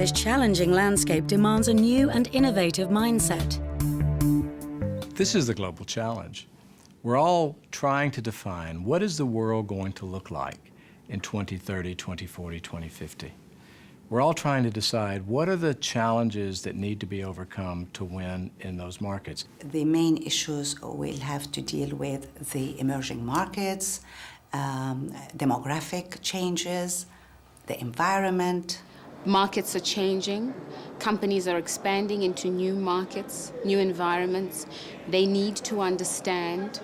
this challenging landscape demands a new and innovative mindset. This is the global challenge. We're all trying to define what is the world going to look like in 2030, 2040, 2050. We're all trying to decide what are the challenges that need to be overcome to win in those markets. The main issues will have to deal with the emerging markets, demographic changes, the environment. Markets are changing. Companies are expanding into new markets, new environments. They need to understand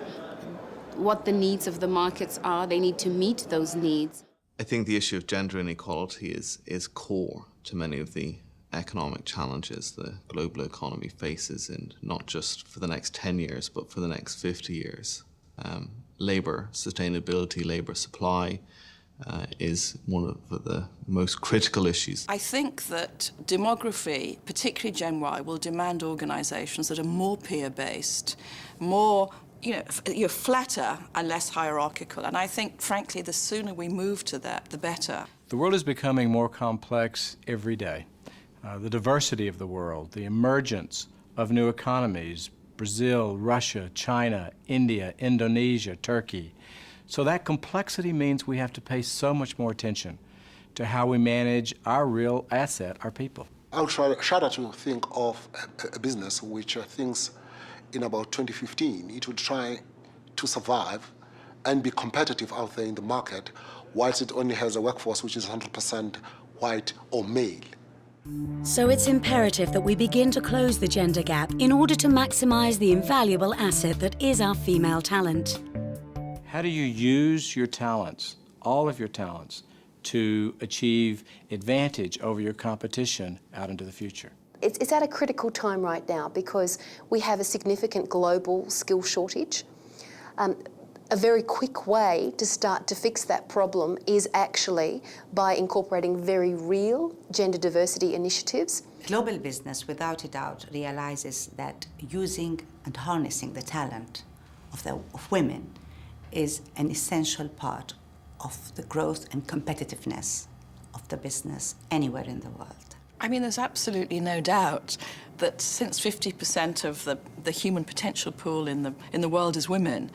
what the needs of the markets are. They need to meet those needs. I think the issue of gender inequality is core to many of the economic challenges the global economy faces, and not just for the next 10 years, but for the next 50 years. Labour sustainability, labour supply is one of the most critical issues. I think that demography, particularly Gen Y, will demand organisations that are more peer-based, more you're flatter and less hierarchical. And I think, frankly, the sooner we move to that, the better. The world is becoming more complex every day. The diversity of the world, the emergence of new economies, Brazil, Russia, China, India, Indonesia, Turkey. So that complexity means we have to pay so much more attention to how we manage our real asset, our people. I'll try to think of a business which thinks in about 2015, it will try to survive and be competitive out there in the market, whilst it only has a workforce which is 100% white or male. So it's imperative that we begin to close the gender gap in order to maximize the invaluable asset that is our female talent. How do you use your talents, all of your talents, to achieve advantage over your competition out into the future? It's at a critical time right now because we have a significant global skill shortage. A very quick way to start to fix that problem is actually by incorporating very real gender diversity initiatives. Global business, without a doubt, realizes that using and harnessing the talent of women is an essential part of the growth and competitiveness of the business anywhere in the world. I mean, there's absolutely no doubt that since 50% of the human potential pool in the world is women,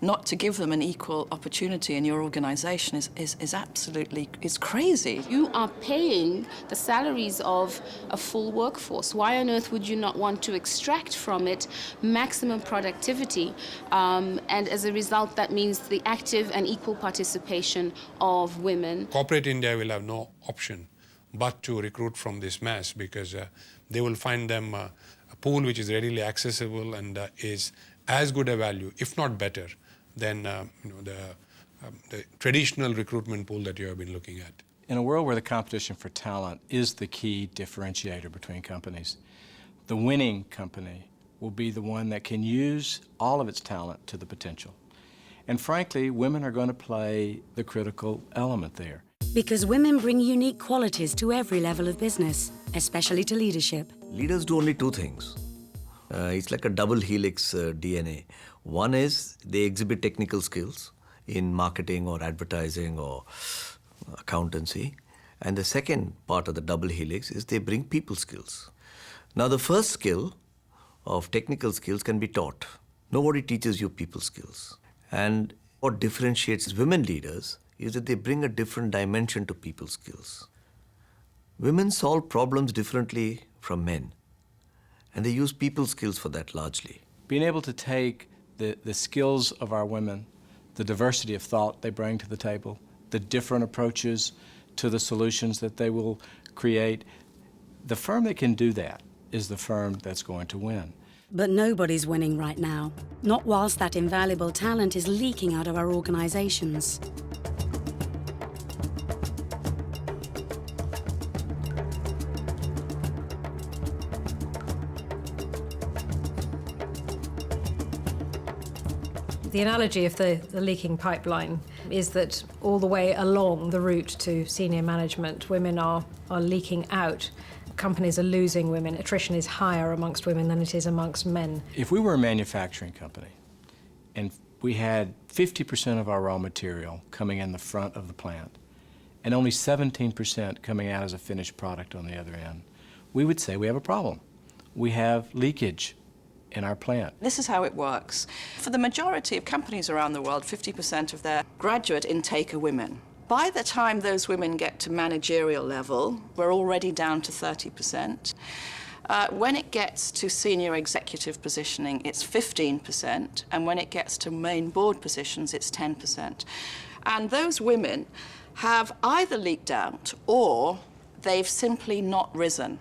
not to give them an equal opportunity in your organisation is absolutely, it's crazy. You are paying the salaries of a full workforce. Why on earth would you not want to extract from it maximum productivity? And as a result, that means the active and equal participation of women. Corporate India will have no option but to recruit from this mass, because they will find them a pool which is readily accessible and is as good a value, if not better, than the traditional recruitment pool that you have been looking at. In a world where the competition for talent is the key differentiator between companies, the winning company will be the one that can use all of its talent to the potential. And frankly, women are going to play the critical element there. Because women bring unique qualities to every level of business, especially to leadership. Leaders do only two things. It's like a double helix DNA. One is they exhibit technical skills in marketing or advertising or accountancy. And the second part of the double helix is they bring people skills. Now, the first skill of technical skills can be taught. Nobody teaches you people skills. And what differentiates women leaders is that they bring a different dimension to people skills. Women solve problems differently from men, and they use people skills for that largely. Being able to take the skills of our women, the diversity of thought they bring to the table, the different approaches to the solutions that they will create, the firm that can do that is the firm that's going to win. But nobody's winning right now, not whilst that invaluable talent is leaking out of our organizations. The analogy of the leaking pipeline is that all the way along the route to senior management, women are leaking out. Companies are losing women. Attrition is higher amongst women than it is amongst men. If we were a manufacturing company and we had 50% of our raw material coming in the front of the plant, and only 17% coming out as a finished product on the other end, we would say we have a problem. We have leakage in our plant. This is how it works. For the majority of companies around the world, 50% of their graduate intake are women. By the time those women get to managerial level, we're already down to 30%. When it gets to senior executive positioning, it's 15%, and when it gets to main board positions, it's 10%. And those women have either leaked out or they've simply not risen.